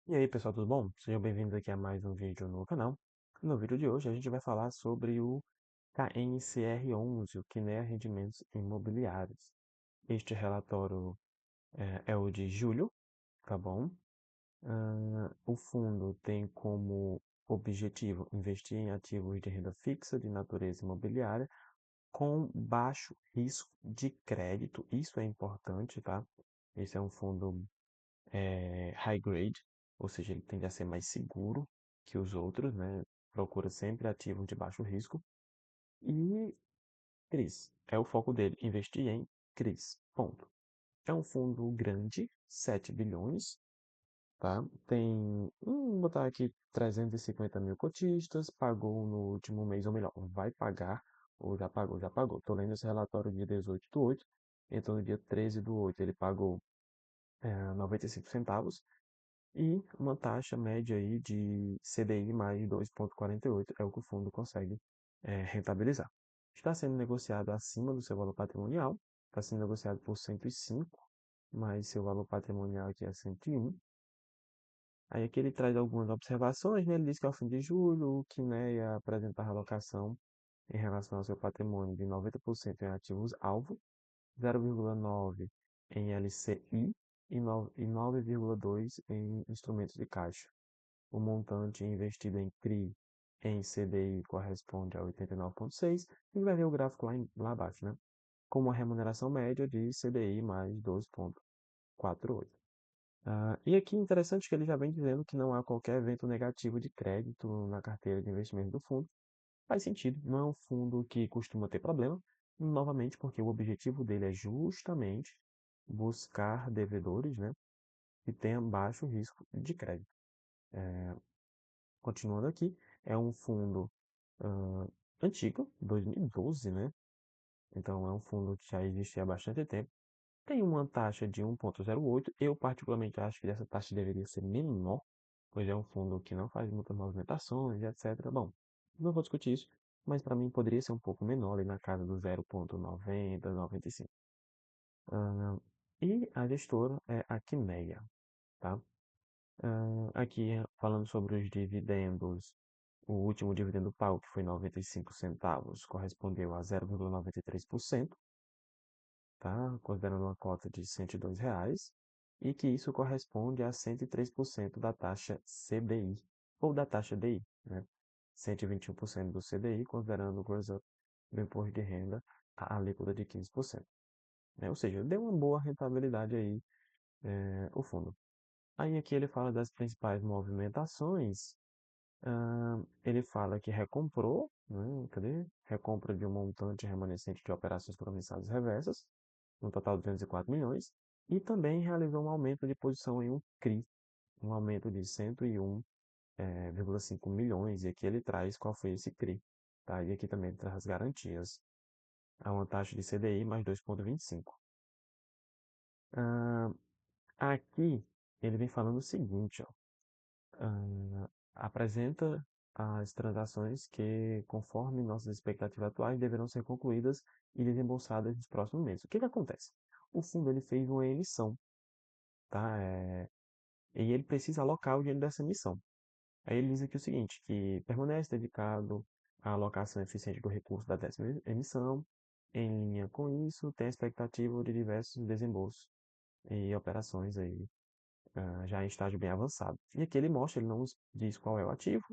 E aí, pessoal, tudo bom? Sejam bem-vindos aqui a mais um vídeo no canal. No vídeo de hoje a gente vai falar sobre o KNCR11, o Kinea Rendimentos Imobiliários. Este relatório é o de julho, tá bom? O fundo tem como objetivo investir em ativos de renda fixa de natureza imobiliária com baixo risco de crédito. Isso é importante, tá? Esse é um fundo high grade, ou seja, ele tende a ser mais seguro que os outros, né? Procura sempre ativos de baixo risco. E CRIs, é o foco dele, investir em CRIs, ponto. É um fundo grande, 7 bilhões, tá? Vou botar aqui 350 mil cotistas, pagou no último mês, ou melhor, vai pagar, ou já pagou, já pagou. Estou lendo esse relatório dia 18/8, então no dia 13/8 ele pagou 95 centavos, e uma taxa média aí de CDI mais 2,48 é o que o fundo consegue rentabilizar. Está sendo negociado acima do seu valor patrimonial, está sendo negociado por 105, mas seu valor patrimonial aqui é 101. Aí aqui ele traz algumas observações, né? Ele diz que ao fim de julho, o Kinea apresenta a alocação em relação ao seu patrimônio de 90% em ativos-alvo, 0,9% em LCI e 9,2% em instrumentos de caixa. O montante investido em CRI em CDI corresponde a 89,6, e vai ver o gráfico lá abaixo, né? Com uma remuneração média de CDI mais 12,48. E aqui interessante que ele já vem dizendo que não há qualquer evento negativo de crédito na carteira de investimento do fundo. Faz sentido, não é um fundo que costuma ter problema, novamente porque o objetivo dele é justamente buscar devedores, né, que tenham baixo risco de crédito. Continuando aqui, é um fundo ah, antigo, 2012, né? Então é um fundo que já existe há bastante tempo. Tem uma taxa de 1,08. Eu particularmente acho que essa taxa deveria ser menor, pois é um fundo que não faz muitas movimentações, etc. Bom, não vou discutir isso, mas para mim poderia ser um pouco menor, ali na casa do 0,90, 95. Ah, e a gestora é a Quineia, tá? Aqui falando sobre os dividendos, o último dividendo pago, que foi 95 centavos, correspondeu a 0,93%, tá? Considerando uma cota de R$ 102, e que isso corresponde a 103% da taxa CDI, ou da taxa DI, né? 121% do CDI, considerando o gross up do imposto de renda, a alíquota de 15%. Né? Ou seja, deu uma boa rentabilidade aí, o fundo. Aí aqui ele fala das principais movimentações. Ele fala que recomprou, né? Cadê? Recompra de um montante remanescente de operações promissórias reversas, no total de 204 milhões, e também realizou um aumento de posição em um CRI, um aumento de 101,5 milhões, e aqui ele traz qual foi esse CRI. Tá? E aqui também ele traz as garantias, a uma taxa de CDI mais 2,25. Ah, Aqui ele vem falando o seguinte, ó. Apresenta as transações que, conforme nossas expectativas atuais, deverão ser concluídas e desembolsadas nos próximos meses. O que que acontece? O fundo ele fez uma emissão, tá? E ele precisa alocar o dinheiro dessa emissão. Aí ele diz aqui o seguinte, que permanece dedicado à alocação eficiente do recurso da décima emissão. Em linha com isso, tem a expectativa de diversos desembolsos e operações aí já em estágio bem avançado. E aqui ele mostra, ele não diz qual é o ativo,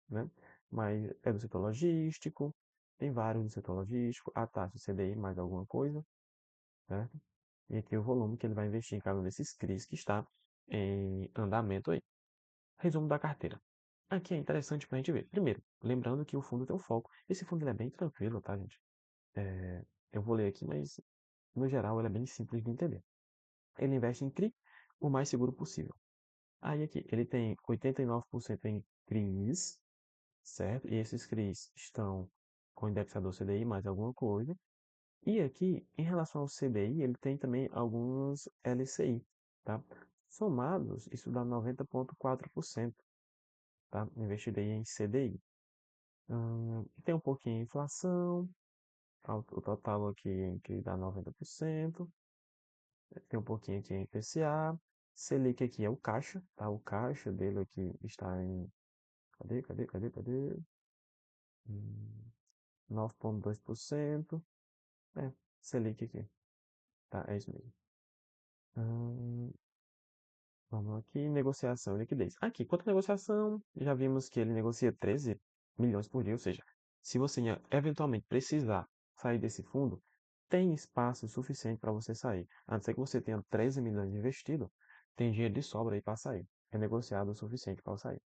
né? Mas é do setor logístico, tem vários do setor logístico, a taxa CDI mais alguma coisa, certo? E aqui o volume que ele vai investir em cada um desses CRIs que está em andamento aí. Resumo da carteira. Aqui é interessante para a gente ver. Primeiro, lembrando que o fundo tem um foco. Esse fundo ele é bem tranquilo, tá, gente? Eu vou ler aqui, mas no geral ele é bem simples de entender. Ele investe em CRI o mais seguro possível. Aí aqui, ele tem 89% em CRIs, certo? E esses CRIs estão com indexador CDI mais alguma coisa. E aqui, em relação ao CDI, ele tem também alguns LCI, tá? Somados, isso dá 90,4%, tá? Investido aí em CDI. Tem um pouquinho de inflação, o total aqui que dá 90%. Tem um pouquinho aqui em IPCA. Selic aqui é o caixa, tá? O caixa dele aqui está em. Cadê? 9,2%. É, Selic aqui. Tá, é isso mesmo. Hum, Vamos aqui, negociação e liquidez. Aqui, quanto à negociação, já vimos que ele negocia 13 milhões por dia, ou seja, se você eventualmente precisar sair desse fundo, tem espaço suficiente para você sair. A não ser que você tenha 13 milhões investido, tem dinheiro de sobra aí para sair. É negociado o suficiente para sair.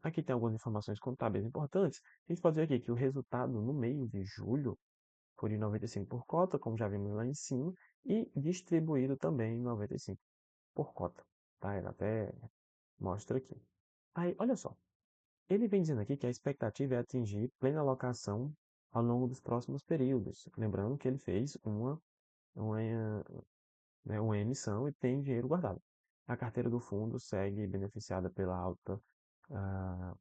Aqui tem algumas informações contábeis importantes. A gente pode ver aqui que o resultado no mês de julho foi de 95 por cota, como já vimos lá em cima, e distribuído também em 95 por cota. Tá? Ele até mostra aqui. Aí, olha só. Ele vem dizendo aqui que a expectativa é atingir plena alocação ao longo dos próximos períodos. Lembrando que ele fez uma, uma emissão e tem dinheiro guardado. A carteira do fundo segue beneficiada ah,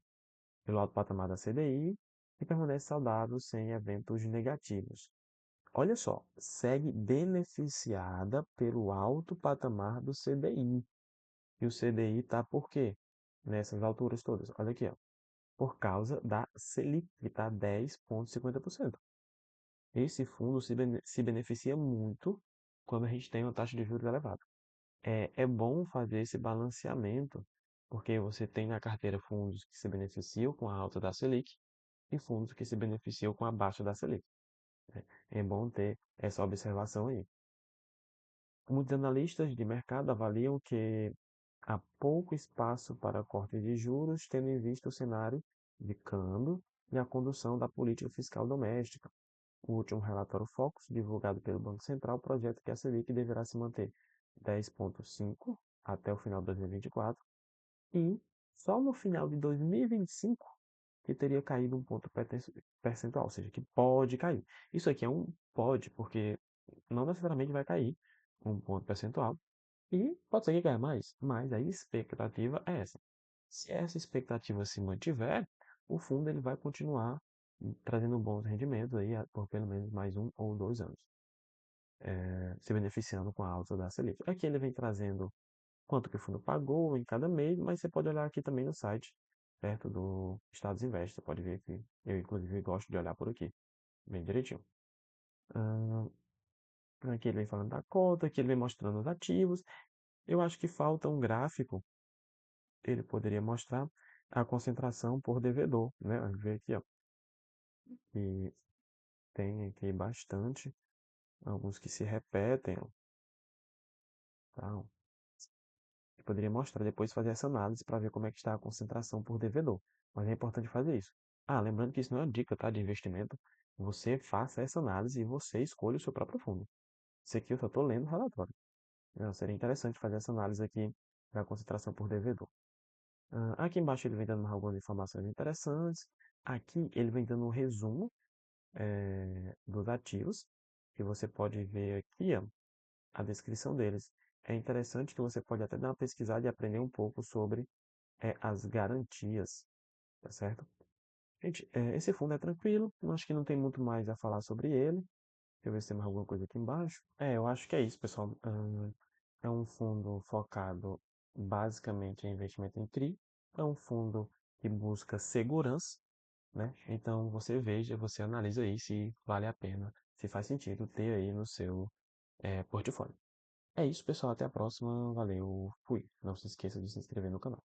pelo alto patamar da CDI e permanece saudável sem eventos negativos. Olha só, segue beneficiada pelo alto patamar do CDI. E o CDI está por quê? Nessas alturas todas. Olha aqui, ó. Por causa da Selic, que está 10,50%. Esse fundo se beneficia muito quando a gente tem uma taxa de juros elevada. É bom fazer esse balanceamento, porque você tem na carteira fundos que se beneficiam com a alta da Selic e fundos que se beneficiam com a baixa da Selic. É bom ter essa observação aí. Muitos analistas de mercado avaliam que há pouco espaço para corte de juros, tendo em vista o cenário de câmbio e a condução da política fiscal doméstica. O último relatório Focus, divulgado pelo Banco Central, projeta que a Selic deverá se manter 10,5 até o final de 2024 e só no final de 2025 que teria caído um ponto percentual, ou seja, que pode cair. Isso aqui é um pode, porque não necessariamente vai cair um ponto percentual, e pode ser que caia mais, mas a expectativa é essa. Se essa expectativa se mantiver, o fundo ele vai continuar trazendo bons rendimentos aí por pelo menos mais 1 ou 2 anos, se beneficiando com a alta da Selic. Aqui ele vem trazendo quanto que o fundo pagou em cada mês, mas você pode olhar aqui também no site, perto do Estados Invest, você pode ver que eu inclusive gosto de olhar por aqui, bem direitinho. Ah, Aqui ele vem falando da conta, aqui ele vem mostrando os ativos. Eu acho que falta um gráfico, ele poderia mostrar a concentração por devedor, né? A gente vê aqui, ó, que tem aqui bastante, alguns que se repetem, ó, tá? Eu poderia mostrar depois fazer essa análise para ver como é que está a concentração por devedor. Mas é importante fazer isso. Lembrando que isso não é uma dica, tá, de investimento. Você faça essa análise e você escolha o seu próprio fundo. Isso aqui eu só estou lendo o relatório. Seria interessante fazer essa análise aqui da concentração por devedor. Aqui embaixo ele vem dando algumas informações interessantes. Aqui ele vem dando um resumo dos ativos, que você pode ver aqui, ó, a descrição deles. É interessante que você pode até dar uma pesquisada e aprender um pouco sobre as garantias, tá certo? Gente, esse fundo é tranquilo, eu acho que não tem muito mais a falar sobre ele. Deixa eu ver se tem mais alguma coisa aqui embaixo. Eu acho que é isso, pessoal. É um fundo focado basicamente em investimento em CRI. É um fundo que busca segurança, né? Então você veja, você analisa aí se vale a pena, se faz sentido ter aí no seu portfólio. É isso, pessoal. Até a próxima. Valeu. Fui. Não se esqueça de se inscrever no canal.